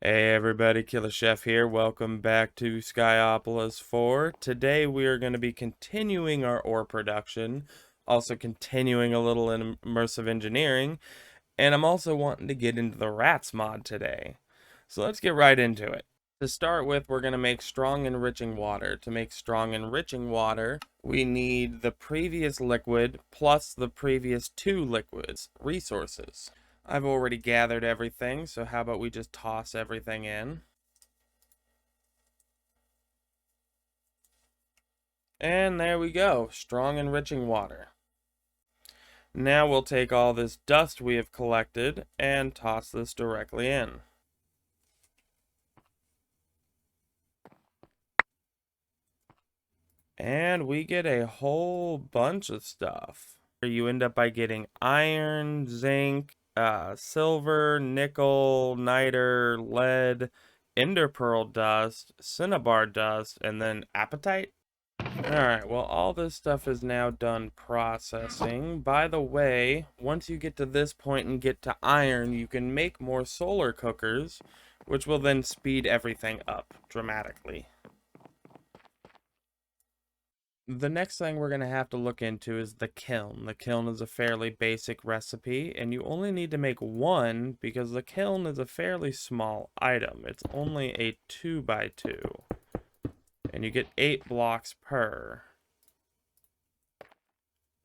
Hey everybody, killerchef here. Welcome back to Skyopolis4. Today we are going to be continuing our ore production, also continuing a little in immersive engineering, and I'm also wanting to get into the rats mod today. So let's get right into it. To start with, we're going to make strong enriching water. To make strong enriching water, we need the previous liquid plus the previous two liquids resources. I've already gathered everything, so how about we just toss everything in? And there we go, strong enriching water. Now we'll take all this dust we have collected and toss this directly in. And we get a whole bunch of stuff. You end up by getting iron, zinc, silver, nickel, niter, lead, ender pearl dust, cinnabar dust, and then apatite. Alright, well, all this stuff is now done processing. By the way, once you get to this point and get to iron, you can make more solar cookers, which will then speed everything up dramatically. The next thing we're going to have to look into is the kiln. The kiln is a fairly basic recipe, and you only need to make one because the kiln is a fairly small item. It's only a 2x2, and you get 8 blocks per.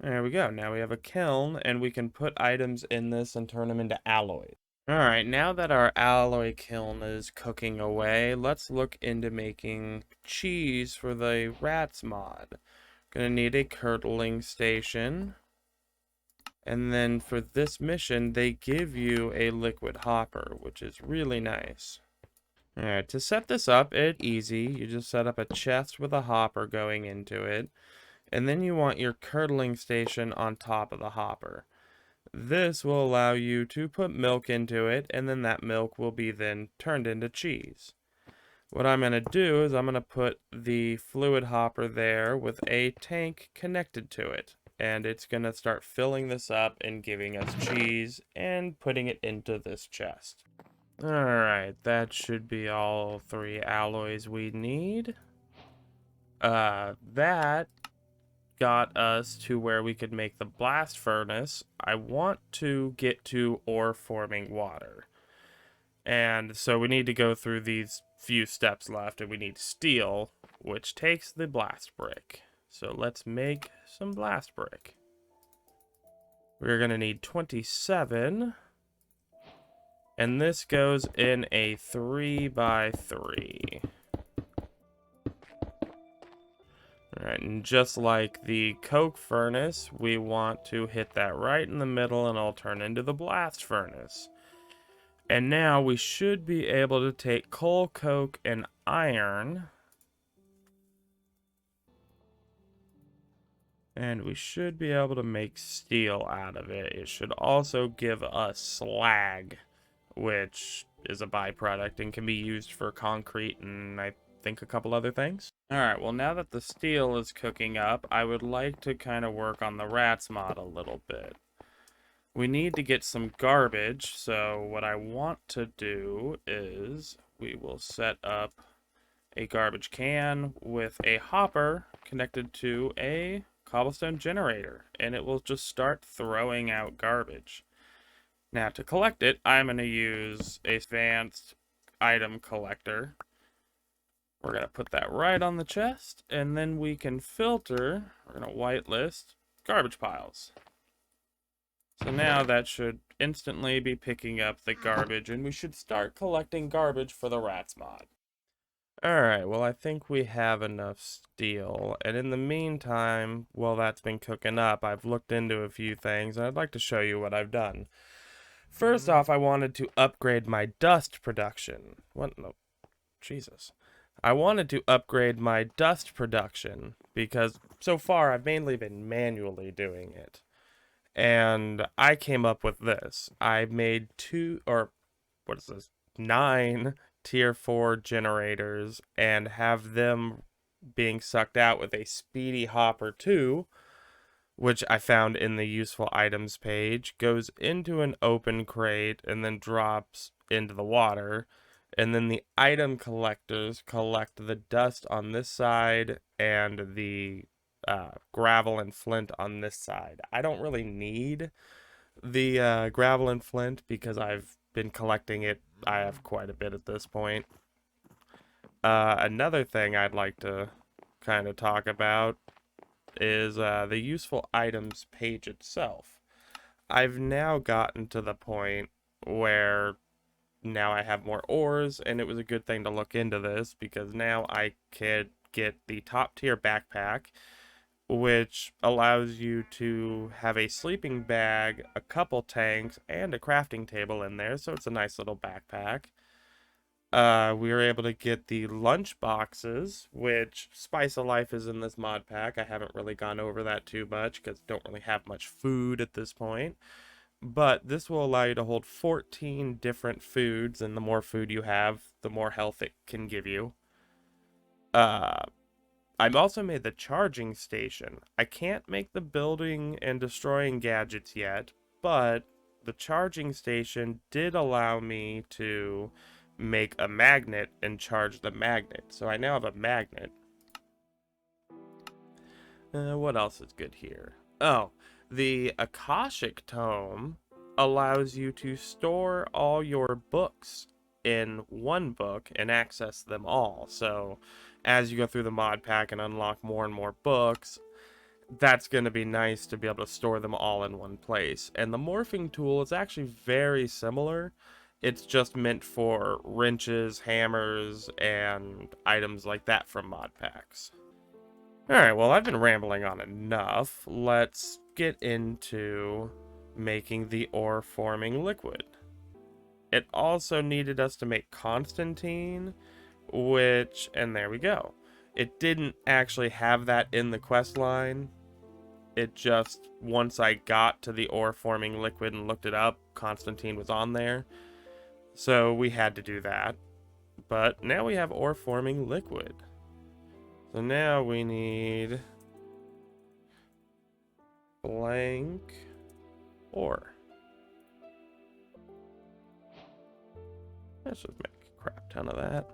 There we go. Now we have a kiln, and we can put items in this and turn them into alloys. Alright, now that our alloy kiln is cooking away, let's look into making cheese for the rats mod. Gonna need a curdling station. And then for this mission, they give you a liquid hopper, which is really nice. Alright, to set this up, it's easy. You just set up a chest with a hopper going into it. And then you want your curdling station on top of the hopper. This will allow you to put milk into it, and then that milk will be then turned into cheese. What I'm going to do is I'm going to put the fluid hopper there with a tank connected to it. And it's going to start filling this up and giving us cheese and putting it into this chest. Alright, that should be all 3 alloys we need. That got us to where we could make the blast furnace. I want to get to ore forming water. And so we need to go through these few steps left, and we need steel, which takes the blast brick. So let's make some blast brick. We're going to need 27. And this goes in a 3x3. Alright, and just like the coke furnace, we want to hit that right in the middle and it'll turn into the blast furnace. And now we should be able to take coal, coke, and iron. And we should be able to make steel out of it. It should also give us slag, which is a byproduct and can be used for concrete and I think a couple other things. Alright, well now that the steel is cooking up, I would like to kind of work on the rats mod a little bit. We need to get some garbage, so what I want to do is we will set up a garbage can with a hopper connected to a cobblestone generator, and it will just start throwing out garbage. Now to collect it, I'm going to use a advanced item collector. We're going to put that right on the chest, and then we can filter, we're going to whitelist garbage piles. So now that should instantly be picking up the garbage, and we should start collecting garbage for the rats mod. Alright, well I think we have enough steel, and in the meantime, while that's been cooking up, I've looked into a few things, and I'd like to show you what I've done. First off, I wanted to upgrade my dust production. What? No. Jesus. I wanted to upgrade my dust production because so far I've mainly been manually doing it. And I came up with this. I made 9 tier 4 generators and have them being sucked out with a speedy hopper 2, which I found in the useful items page, goes into an open crate and then drops into the water. And then the item collectors collect the dust on this side and the gravel and flint on this side. I don't really need the gravel and flint because I've been collecting it. I have quite a bit at this point. Another thing I'd like to kind of talk about is the useful items page itself. I've now gotten to the point where now I have more ores, and it was a good thing to look into this because now I could get the top tier backpack, which allows you to have a sleeping bag, a couple tanks, and a crafting table in there, so it's a nice little backpack. We were able to get the lunch boxes, which Spice of Life is in this mod pack. I haven't really gone over that too much because don't really have much food at this point. But this will allow you to hold 14 different foods, and the more food you have, the more health it can give you. Uh, I've also made the charging station. I can't make the building and destroying gadgets yet, but the charging station did allow me to make a magnet and charge the magnet. So I now have a magnet. What else is good here? Oh, the Akashic Tome allows you to store all your books in one book and access them all. So as you go through the mod pack and unlock more and more books, that's going to be nice to be able to store them all in one place. And the morphing tool is actually very similar. It's just meant for wrenches, hammers, and items like that from mod packs. Alright, well, I've been rambling on enough. Let's get into making the ore forming liquid. It also needed us to make Constantine, which, and there we go. It didn't actually have that in the quest line. It just, once I got to the ore forming liquid and looked it up, Constantine was on there. So we had to do that. But now we have ore forming liquid. So now we need blank ore. Let's just make a crap ton of that.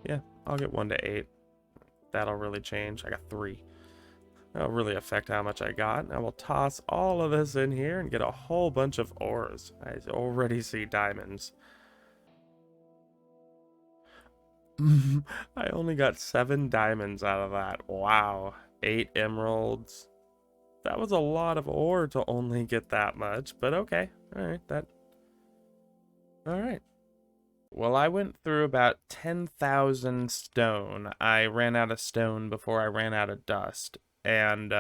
Yeah, I'll get 1 to 8. That'll really change. I got 3. That'll really affect how much I got. I will toss all of this in here and get a whole bunch of ores. I already see diamonds. I only got 7 diamonds out of that. Wow. 8 emeralds. That was a lot of ore to only get that much, but okay. Alright, Alright. Well, I went through about 10,000 stone. I ran out of stone before I ran out of dust. And,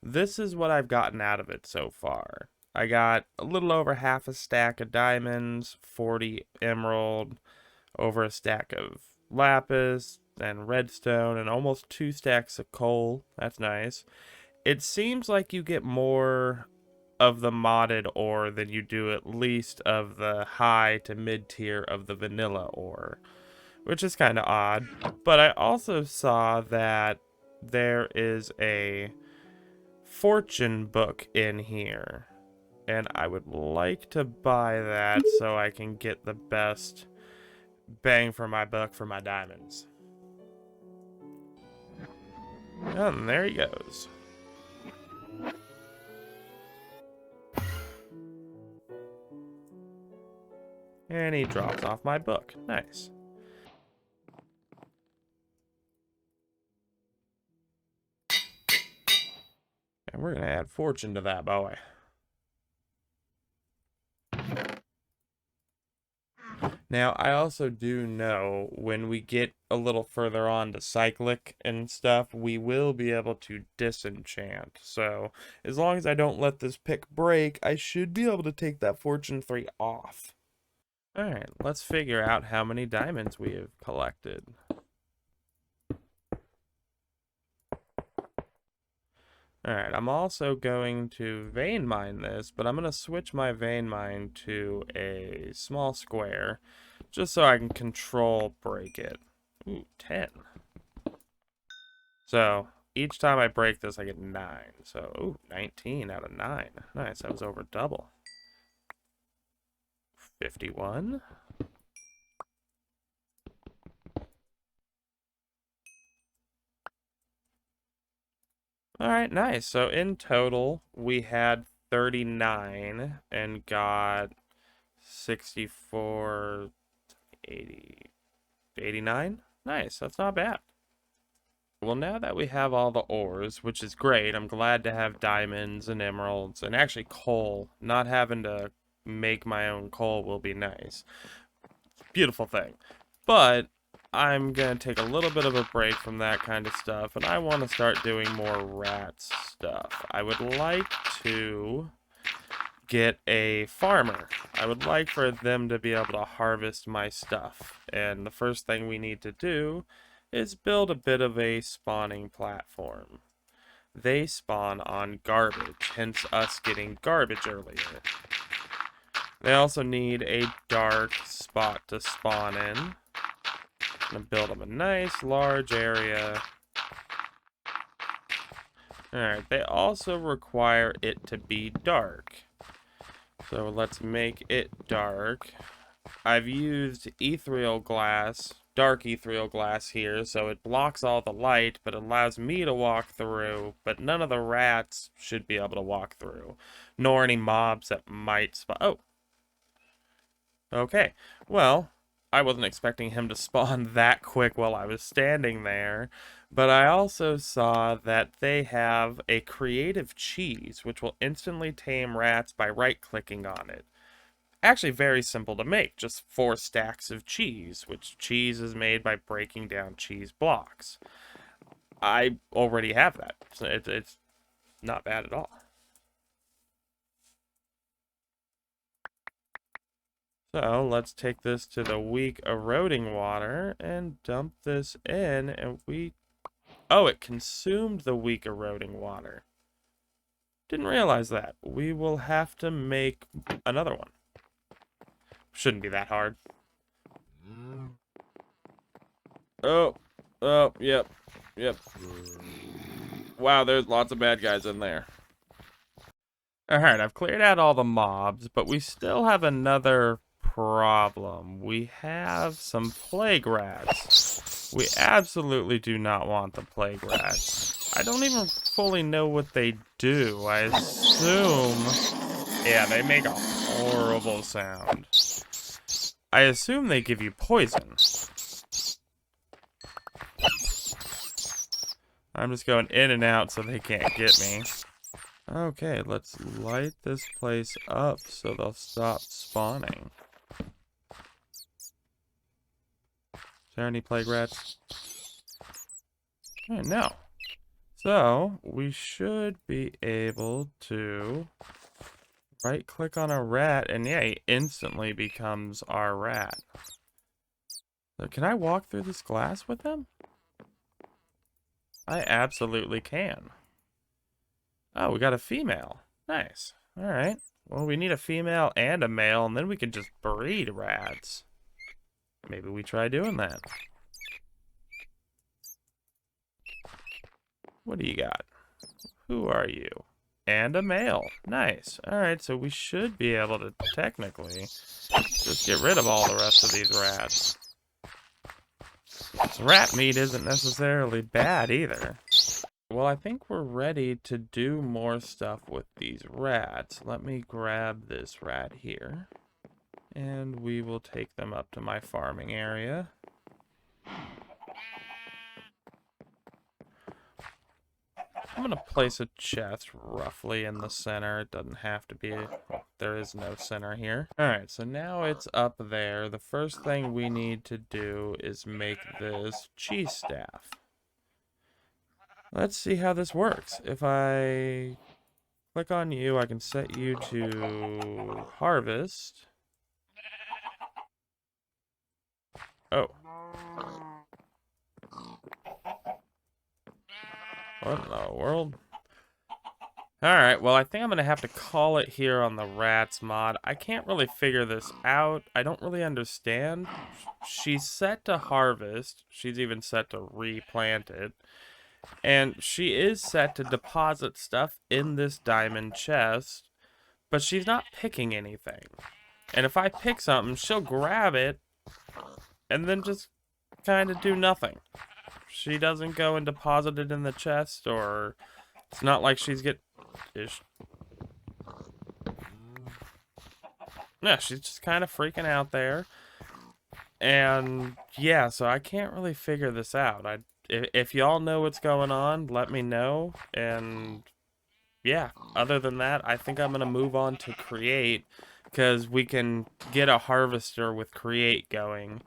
this is what I've gotten out of it so far. I got a little over half a stack of diamonds, 40 emerald, over a stack of lapis and redstone, and almost 2 stacks of coal. That's nice. It seems like you get more of the modded ore than you do at least of the high to mid tier of the vanilla ore, which is kind of odd. But I also saw that there is a fortune book in here, and I would like to buy that so I can get the best bang for my buck for my diamonds. And there he goes. And he drops off my book. Nice. And we're going to add fortune to that boy. Now, I also do know when we get a little further on to cyclic and stuff, we will be able to disenchant. So, as long as I don't let this pick break, I should be able to take that fortune 3 off. Alright, let's figure out how many diamonds we have collected. Alright, I'm also going to vein mine this, but I'm going to switch my vein mine to a small square, just so I can control break it. Ooh, 10. So, each time I break this, I get 9. So, ooh, 19 out of 9. Nice, that was over double. 51. All right, nice. So in total, we had 39 and got 64, 80, 89. Nice, that's not bad. Well, now that we have all the ores, which is great, I'm glad to have diamonds and emeralds and actually coal. Not having to make my own coal will be nice. Beautiful thing. But I'm going to take a little bit of a break from that kind of stuff, and I want to start doing more rats stuff. I would like to get a farmer. I would like for them to be able to harvest my stuff. And the first thing we need to do is build a bit of a spawning platform. They spawn on garbage, hence us getting garbage earlier. They also need a dark spot to spawn in. I'm gonna build them a nice large area. Alright, they also require it to be dark. So let's make it dark. I've used ethereal glass, dark ethereal glass here, so it blocks all the light, but it allows me to walk through, but none of the rats should be able to walk through, nor any mobs that might spawn. Oh. Okay. Well, I wasn't expecting him to spawn that quick while I was standing there, but I also saw that they have a creative cheese, which will instantly tame rats by right-clicking on it. Actually very simple to make, just 4 stacks of cheese, which cheese is made by breaking down cheese blocks. I already have that, so it's not bad at all. So let's take this to the weak eroding water and dump this in, and oh, it consumed the weak eroding water. Didn't realize that. We will have to make another one. Shouldn't be that hard. Oh, yep. Wow, there's lots of bad guys in there. Alright, I've cleared out all the mobs, but we still have another problem. We have some plague rats. We absolutely do not want the plague rats. I don't even fully know what they do. I assume... Yeah, they make a horrible sound. I assume they give you poison. I'm just going in and out so they can't get me. Okay, let's light this place up so they'll stop spawning. Is there any plague rats? No. So, we should be able to right-click on a rat, and yeah, he instantly becomes our rat. So can I walk through this glass with him? I absolutely can. Oh, we got a female. Nice. Alright. Well, we need a female and a male, and then we can just breed rats. Maybe we try doing that. What do you got? Who are you? And a male. Nice. Alright, so we should be able to technically just get rid of all the rest of these rats. Rat meat isn't necessarily bad either. Well, I think we're ready to do more stuff with these rats. Let me grab this rat here. And we will take them up to my farming area. I'm going to place a chest roughly in the center. It doesn't have to be. Well, there is no center here. Alright, so now it's up there. The first thing we need to do is make this cheese staff. Let's see how this works. If I click on you, I can set you to harvest. Oh. What in the world? Alright, well, I think I'm going to have to call it here on the rats mod. I can't really figure this out. I don't really understand. She's set to harvest. She's even set to replant it. And she is set to deposit stuff in this diamond chest. But she's not picking anything. And if I pick something, she'll grab it and then just kind of do nothing. She doesn't go and deposit it in the chest, or it's not like she's no, she's just kind of freaking out there. And yeah, so I can't really figure this out. If y'all know what's going on, let me know. And yeah, other than that, I think I'm gonna move on to create, because we can get a harvester with create going.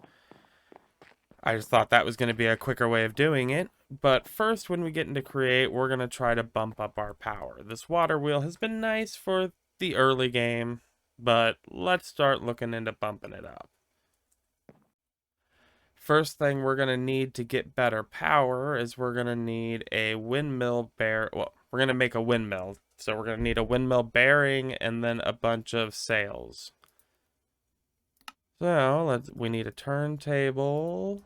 I just thought that was going to be a quicker way of doing it. But first, when we get into create, we're going to try to bump up our power. This water wheel has been nice for the early game, but let's start looking into bumping it up. First thing we're going to need to get better power is we're going to need a windmill well, we're going to make a windmill. So we're going to need a windmill bearing and then a bunch of sails. So we need a turntable.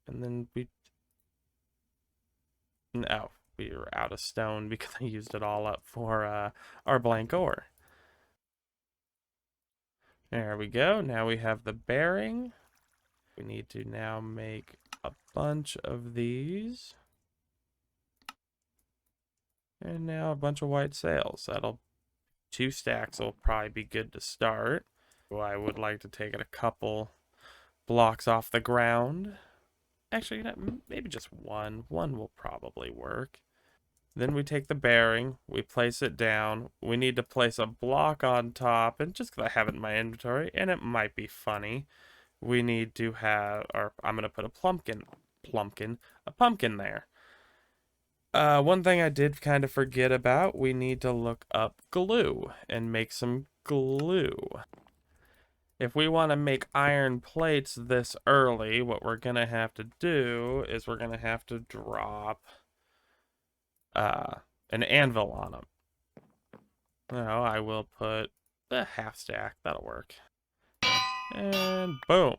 And then no, we were out of stone because I used it all up for our blank ore. There we go. Now we have the bearing. We need to now make a bunch of these. And now a bunch of white sails. 2 stacks will probably be good to start. I would like to take it a couple blocks off the ground. Actually, maybe just one. One will probably work. Then we take the bearing, we place it down. We need to place a block on top, and just because I have it in my inventory, and it might be funny, we need to have, or I'm going to put a pumpkin there. One thing I did kind of forget about, we need to look up glue and make some glue. If we want to make iron plates this early, what we're going to have to do is we're going to have to drop an anvil on them. No, I will put the half stack. That'll work. And boom.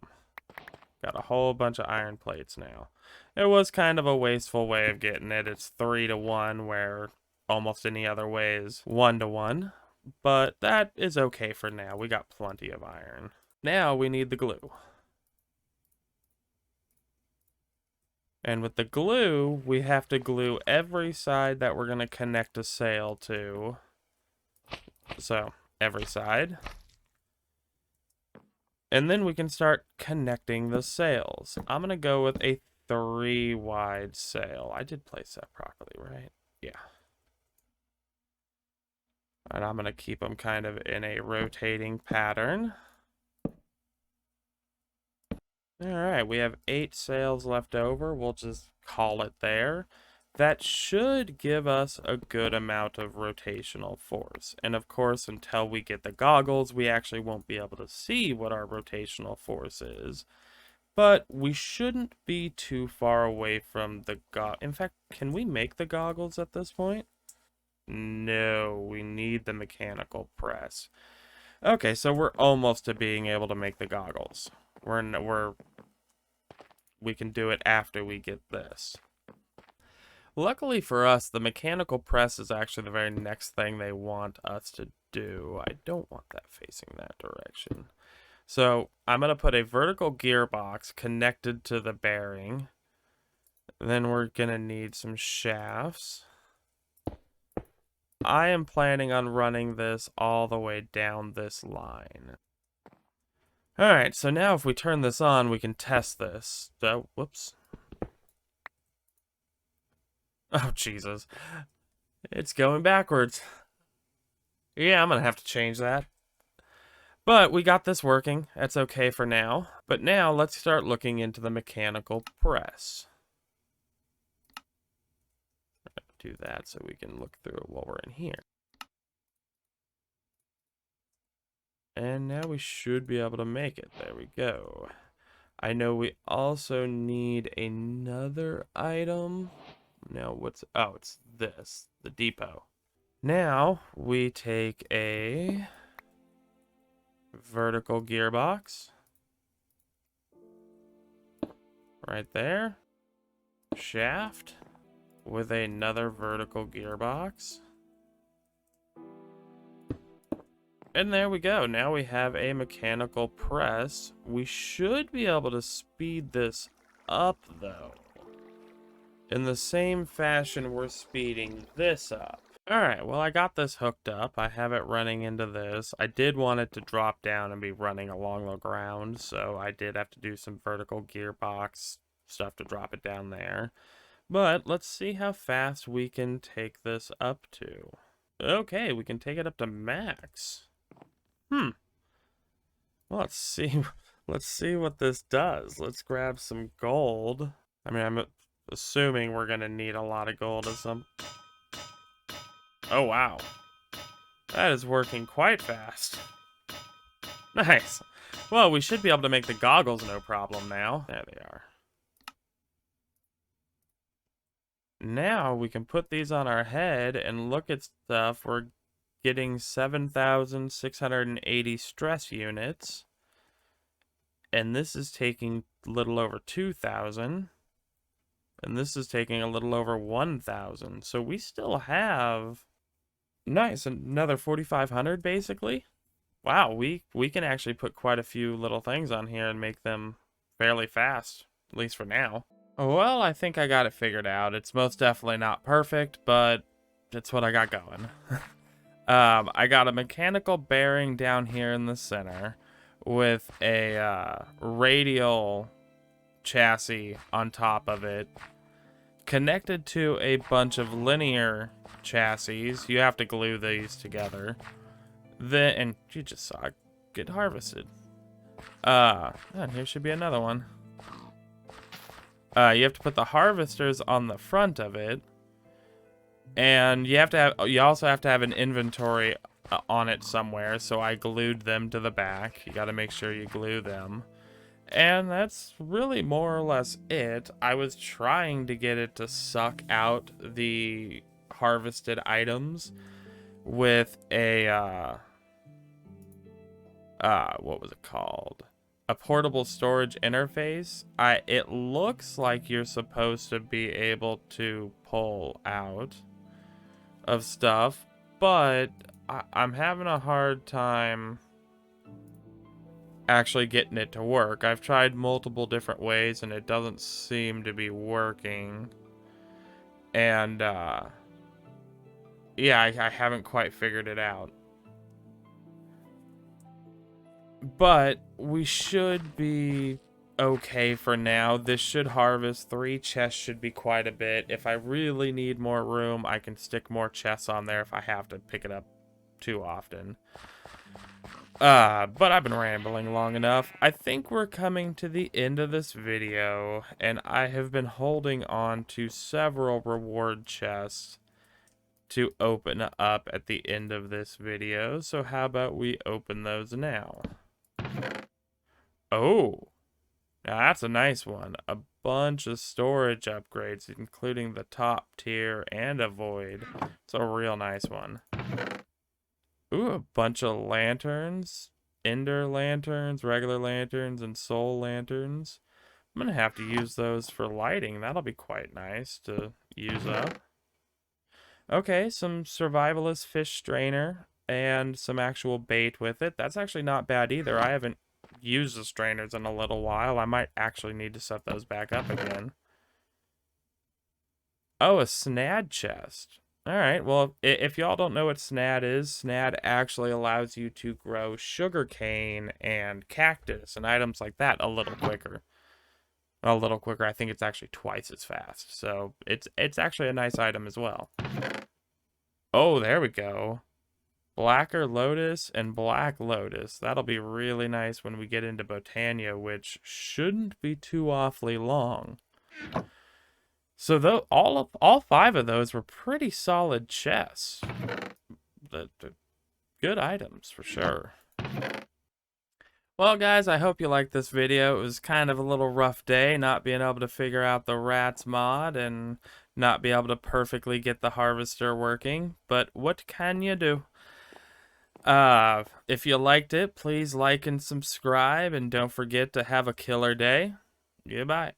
Got a whole bunch of iron plates now. It was kind of a wasteful way of getting it. It's 3 to 1, where almost any other way is 1 to 1. But that is okay for now. We got plenty of iron. Now we need the glue. And with the glue, we have to glue every side that we're going to connect a sail to. So, every side. And then we can start connecting the sails. I'm going to go with a 3 wide sail. I did place that properly, right? Yeah. And I'm going to keep them kind of in a rotating pattern. Alright, we have 8 sails left over. We'll just call it there. That should give us a good amount of rotational force. And of course, until we get the goggles, we actually won't be able to see what our rotational force is. But we shouldn't be too far away from the In fact, can we make the goggles at this point? No, we need the mechanical press. Okay, so we're almost to being able to make the goggles. We can do it after we get this. Luckily for us, the mechanical press is actually the very next thing they want us to do. I don't want that facing that direction. So I'm going to put a vertical gearbox connected to the bearing. Then we're going to need some shafts. I am planning on running this all the way down this line. Alright, so now if we turn this on, we can test this. Whoops. Oh, Jesus. It's going backwards. Yeah, I'm going to have to change that. But we got this working. That's okay for now. But now let's start looking into the mechanical press. Do that so we can look through it while we're in here. And now we should be able to make it. There we go. I know we also need another item. Now oh, it's this, the depot. Now we take a vertical gearbox. Right there. Shaft with another vertical gearbox. And there we go. Now we have a mechanical press. We should be able to speed this up, though, in the same fashion we're speeding this up. Alright, well, I got this hooked up. I have it running into this. I did want it to drop down and be running along the ground, so I did have to do some vertical gearbox stuff to drop it down there. But let's see how fast we can take this up to. Okay, we can take it up to max. Well, let's see. Let's see what this does. Let's grab some gold. I mean, I'm assuming we're gonna need a lot of gold as some. Oh, wow. That is working quite fast. Nice. Well, we should be able to make the goggles no problem now. There they are. Now we can put these on our head and look at stuff. We're getting 7,680 stress units. And this is taking a little over 2,000. And this is taking a little over 1,000. So we still have... Nice, another 4,500 basically. Wow, we can actually put quite a few little things on here and make them fairly fast, at least for now. Well, I think I got it figured out. It's most definitely not perfect, but it's what I got going. I got a mechanical bearing down here in the center with a radial chassis on top of it, connected to a bunch of linear chassis. You have to glue these together. Then, and you just saw it get harvested. And here should be another one. You have to put the harvesters on the front of it, and you also have to have an inventory on it somewhere. So I glued them to the back. You got to make sure you glue them. And that's really more or less it. I was trying to get it to suck out the harvested items with a, what was it called? A portable storage interface. It looks like you're supposed to be able to pull out of stuff, but I'm having a hard time actually getting it to work. I've tried multiple different ways and it doesn't seem to be working. And yeah, I haven't quite figured it out. But we should be okay for now. This should harvest. 3 chests should be quite a bit. If I really need more room, I can stick more chests on there if I have to pick it up too often. But I've been rambling long enough. I think we're coming to the end of this video, and I have been holding on to several reward chests to open up at the end of this video. So how about we open those now? Oh, now that's a nice one. A bunch of storage upgrades, including the top tier and a void. It's a real nice one. Ooh, a bunch of lanterns. Ender lanterns, regular lanterns, and soul lanterns. I'm going to have to use those for lighting. That'll be quite nice to use up. Okay, some survivalist fish strainer and some actual bait with it. That's actually not bad either. I haven't used the strainers in a little while. I might actually need to set those back up again. Oh, a snad chest. Alright, well, if y'all don't know what snad is, snad actually allows you to grow sugarcane and cactus and items like that a little quicker. A little quicker. I think it's actually twice as fast. So it's actually a nice item as well. Oh, there we go. Blacker Lotus and Black Lotus. That'll be really nice when we get into Botania, which shouldn't be too awfully long. So though all 5 of those were pretty solid chests. The good items for sure. Well, guys, I hope you liked this video. It was kind of a little rough day, not being able to figure out the rats mod and not be able to perfectly get the harvester working. But what can you do? If you liked it, please like and subscribe, and don't forget to have a killer day. Goodbye.